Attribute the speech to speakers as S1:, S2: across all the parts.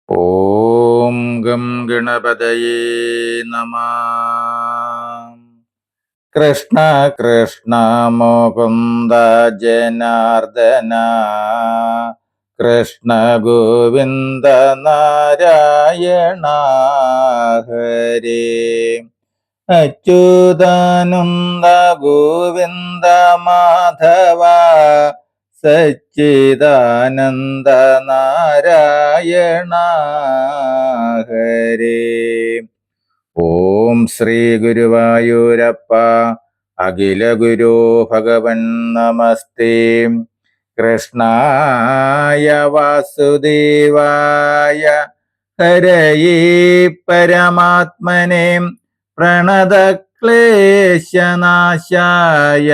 S1: ഓം gum ഗണപതയേ നമ. കൃഷ്ണ കൃഷ്ണ മുകുന്ദ ജനാർദ്ദന, കൃഷ്ണ ഗോവിന്ദ നാരായണ ഹരേ. അച്യുതാനന്ദ ഗോവിന്ദ മാധവ, സച്ചിദാനന്ദ നാരായണ ഹരേ. ഓം ശ്രീ ഗുരുവായൂരപ്പ അഖില ഗുരു ഭഗവൻ നമസ്തേ. കൃഷ്ണായ വാസുദേവായ ഹരയേ പരമാത്മനെ പ്രണതക്ലേശനാശായ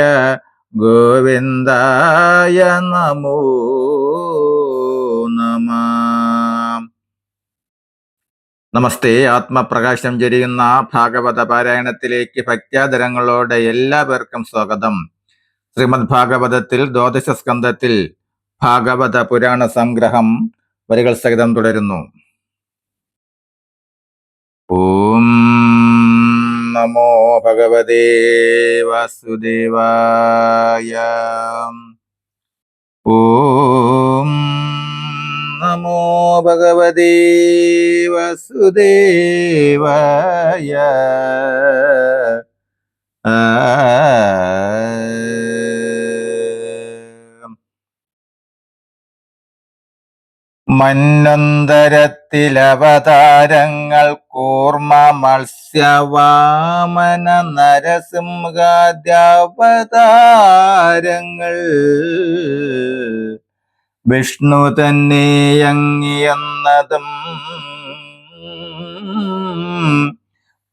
S1: ഗോവിന്ദായ നമോ നമഃ. നമസ്തേ. ആത്മപ്രകാശം ചൊരിയുന്ന ഭാഗവത പാരായണത്തിലേക്ക് ഭക്ത്യാദരങ്ങളോടെ എല്ലാവർക്കും സ്വാഗതം. ശ്രീമദ് ഭാഗവതത്തിൽ ദ്വാദശ സ്കന്ധത്തിൽ ഭാഗവത പുരാണ സംഗ്രഹം വരികൾ സഹിതം തുടരുന്നു. ഓം നമോ ഭഗവതേ വാസുദേവായ. ഓം നമോ ഭഗവതേ വാസുദേവായ. മന്വന്തരത്തിലവതാരങ്ങൾ കൂർമ്മ മത്സ്യവാമന നരസിംഹാദ്യാവതാരങ്ങൾ വിഷ്ണു തന്നെ അങ്ങിയെന്നതും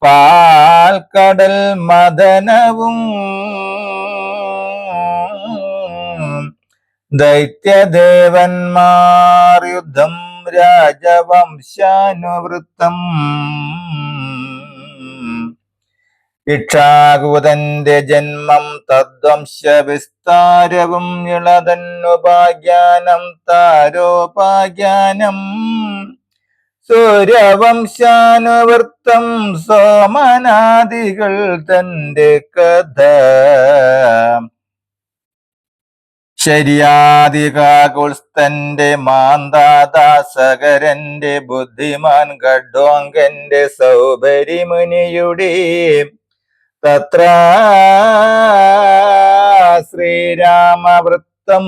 S1: പാൽക്കടൽ മദനവും ദൈത്യദേവന്മാർ യുദ്ധം രാജവംശാനുവൃത്തം ഇക്ഷാകൂതന്റെ ജന്മം തദ്വംശ വിസ്താരവും ഇളതന്നുപാഖ്യാനം താരോപാഖ്യാനം സൂര്യവംശാനുവൃത്തം സോമനാദികൾ തന്റെ കഥ ശര്യാദികാകുൽസ്തന്റെ മാന്താദാസകരന്റെ ബുദ്ധിമാൻ ഖഡ്വാങ്കന്റെ സൗഭരിമുനിയുടെ തത്ര ശ്രീരാമവൃത്തം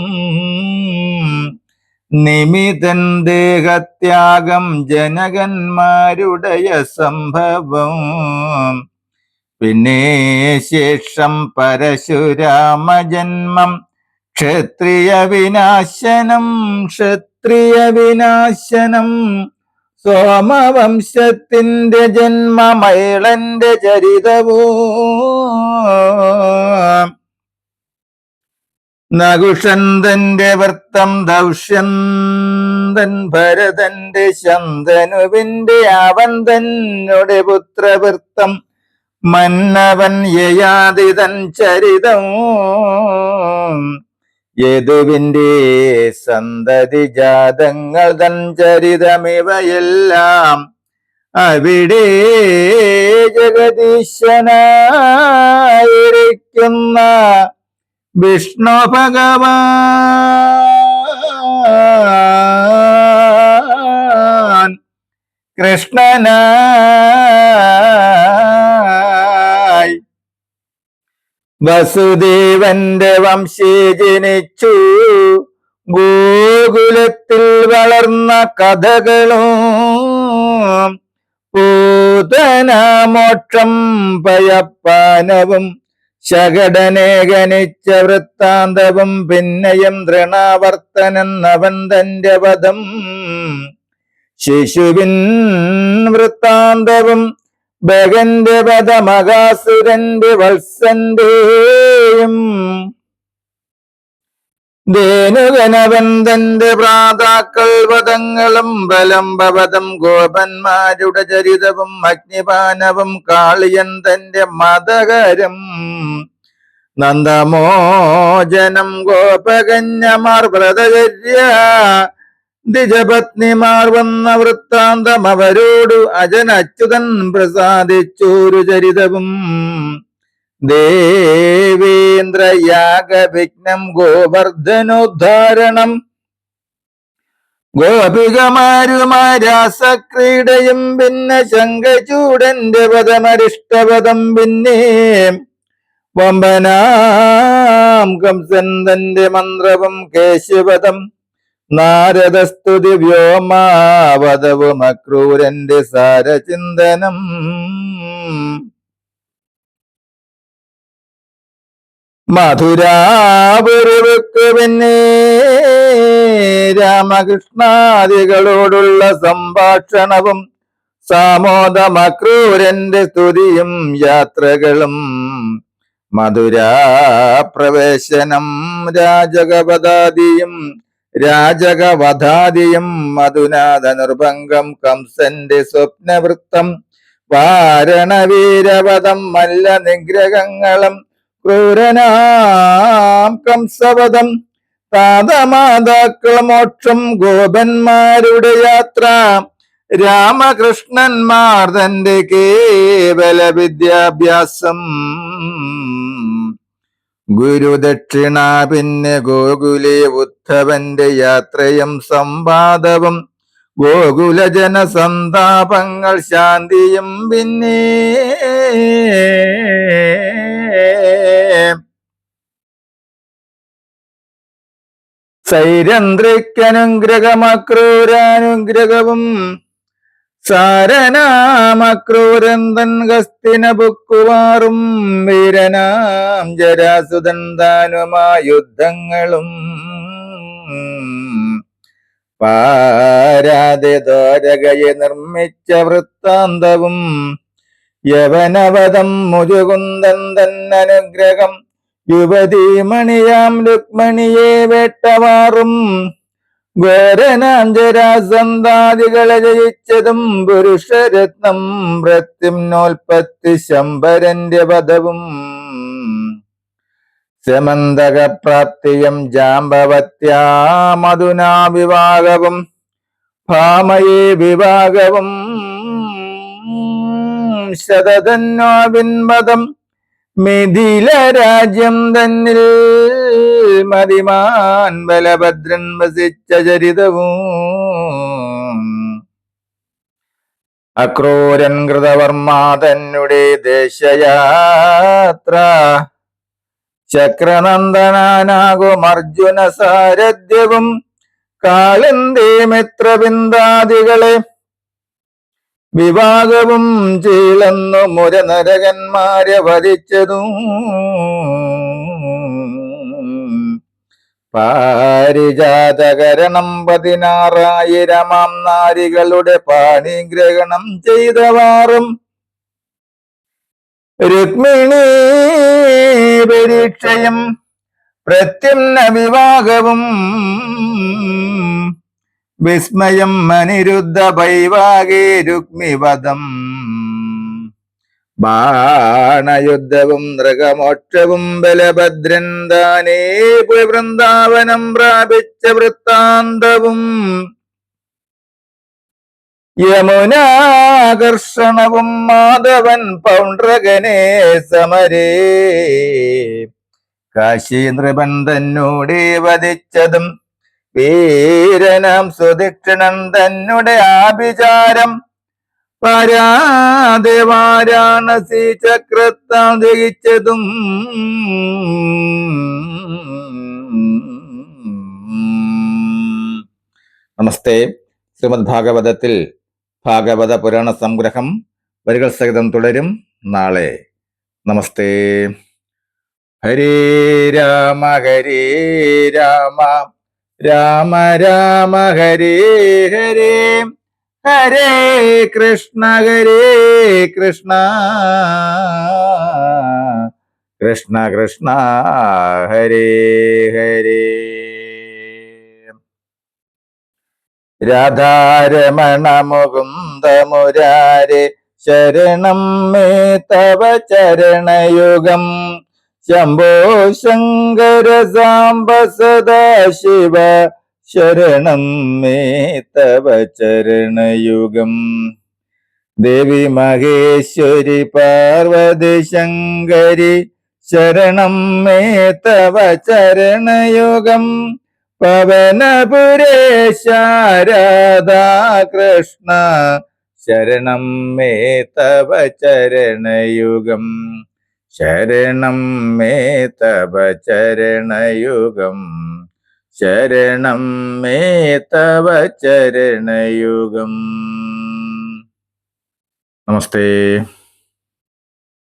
S1: നിമിതൻ ദേഹത്യാഗം ജനകന്മാരുടയ സംഭവം പിന്നെ ശേഷം പരശുരാമജന്മം ക്ഷത്രിയ വിനാശനം സോമവംശത്തിന്റെ ജന്മമൈളന്റെ ചരിതവും നകുഷന്തന്റെ വൃത്തം ദൗഷ്യന്തൻ ഭരതന്റെ ശന്തനുവിന്റെ അവന്തനുടെ പുത്രവൃത്തം മന്നവൻ യയാതിതൻ ചരിതം യദുവിന്റെ സന്തതി ജാതങ്ങൾ തൻ ചരിതമിവയെല്ലാം അവിടെ ജഗദീശനായിരിക്കുന്ന വിഷ്ണു ഭഗവാൻ കൃഷ്ണനായി വസുദേവന്റെ വംശേ ജനിച്ചു ഗോകുലത്തിൽ വളർന്ന കഥകളും പൂതനാമോക്ഷം പയപ്പാനവും ശകടനെ ഗണിച്ച വൃത്താന്തവും പിന്നെയും തൃണാവർത്തനൻ അവൻ തന്റെ വധം ശിശുവിൻ വൃത്താന്തവും ഭഗന്റെ പദമകാസുരന്റെ വത്സന്റെയും ധേനുകനവന്തന്റെ പ്രാതാക്കൾ വധങ്ങളും ബലംബവധം ഗോപന്മാരുടെ ചരിതവും അഗ്നിപാനവും കാളിയൻ തന്റെ മതകരം നന്ദമോചനം ഗോപകന്യമാർ വ്രതചര്യ ദ്വിജപത്നിമാർ വന്ന വൃത്താന്തം അവരോടു അജനച്യുതൻ പ്രസാദിച്ചൊരു ചരിതവും ദേവേന്ദ്രയാഗവിഘ്നം ഗോവർദ്ധനോദ്ധാരണം ഗോപികമാരുമാരാസക്രീഡയും പിന്നെ ശങ്കചൂടന്റെ പദമരിഷ്ടപദം പിന്നെ വമ്പനാം കംസൻ തന്റെ മന്ത്രവും കേശവദം നാരദസ്തുതി വ്യോമാവതവും അക്രൂരന്റെ സാരചിന്തനം മധുരാപുരവുക്ക് പിന്നെ രാമകൃഷ്ണാദികളോടുള്ള സംഭാഷണവും സാമോദമക്രൂരന്റെ സ്തുതിയും യാത്രകളും മധുരാപ്രവേശനം രാജകവധാദിയും മധുനാഥ കംസന്റെ സ്വപ്നവൃത്തം വാരണവീരവധം മല്ല നിഗ്രഹങ്ങളും ക്രൂരനാം കംസവധം താതമാതാക്കളമോക്ഷം ഗോപന്മാരുടെ യാത്ര രാമകൃഷ്ണന്മാർ തന്റെ കേവല വിദ്യാഭ്യാസം ഗുരുദക്ഷിണ പിന്നെ ഗോകുലെ ഉദ്ധവന്റെ യാത്രയും സംവാദവും ഗോകുല ജനസന്താപങ്ങൾ ശാന്തിയും പിന്നെ സൈരന്ധ്രിക്കനുഗ്രഹമക്രൂരാനുഗ്രഹവും സാരനാമക്രൂരൻ തൻ ഹസ്തിന പൊക്കുവാറും വീരനാം ജരാസുതൻ താനുമാ യുദ്ധങ്ങളും പാരാതെ ദ്വാരകയെ നിർമ്മിച്ച വൃത്താന്തവും യവനവധം മുജുകുന്ദൻ തന്നനുഗ്രഹം യുവതീമണിയാം രുക്മണിയെ വേട്ടവാറും ഘോരനാം ജരാസന്ധാദികളെ ജയിച്ചതും പുരുഷരത്നം പ്രത്യുമ്നോൽപത്തി ശംഭരന്റെ വധവും സമന്തകപ്രാപ്തിയും ജാമ്പവത്യാ മധുനാ വിവാഹവും ഭാമയെ വിവാഹവും ശതധന്വാവിൻവധം മിഥില രാജ്യം തന്നിൽ മതിമാൻ ബലഭദ്രൻ വസിച്ച ചരിതവും അക്രൂരൻ കൃതവർമാ തന്നെ ദേശയാത്ര ചക്രനന്ദനാനാകും അർജുന സാരഥ്യവും കാളിന്ദേ മിത്രബിന്ദാദികളെ വിവാഹവും ചീളന്നു മുരനരകന്മാരെ വധിച്ചതും പാരിജാതകരണം 16,000 നാരികളുടെ പാണിഗ്രഹണം ചെയ്തവാറും രുക്മിണി പരീക്ഷയും പ്രത്യുമ്ന വിവാഹവും വിസ്മയം അനിരുദ്ധ വൈവാഹേ രുക്മിവധം ബാണയുദ്ധവും നൃഗമോക്ഷവും ബലഭദ്രൻ താനേ വൃന്ദാവനം പ്രാപിച്ച വൃത്താന്തവും യമുനാകർഷണവും മാധവൻ പൗണ്ഡ്രകനെ സമരേ കാശി നൃപൻ തന്നോടെ വധിച്ചതും വീരനാം സുദക്ഷിണൻ തന്നെ ആഭിചാരം പരാതെ വാരാണസി ചക്രത്താൽ ജയിച്ചതും നമസ്തേ. ശ്രീമദ് ഭാഗവതത്തിൽ ഭാഗവത പുരാണ സംഗ്രഹം വരികൾ സഹിതം തുടരും നാളെ. നമസ്തേ. ഹരേ രാമ രാമ രാമ ഹരേ ഹരേ ഹരേ കൃഷ്ണ കൃഷ്ണ കൃഷ്ണ ഹരേ ഹരേ. രാധാരമണ മുകുന്ദ മുരാരേ ശരണം മേ തവ ചരണയുഗം ശംഭോ ശങ്കര സാംബ സദാ ശിവ ശരണം മേ തവ ചരണയുഗം. ദേവി മഹേശ്വരി പാർവതി ശങ്കരി ശരണം മേ തവ ചരണയുഗം. പവനപുരേശ രാധാ കൃഷ്ണ ശരണം മേ തവ ചരണയുഗം. ശരണം മേ തവ ചരണയുഗം. ശരണം മേ തവ ചരണയുഗം. നമസ്തേ.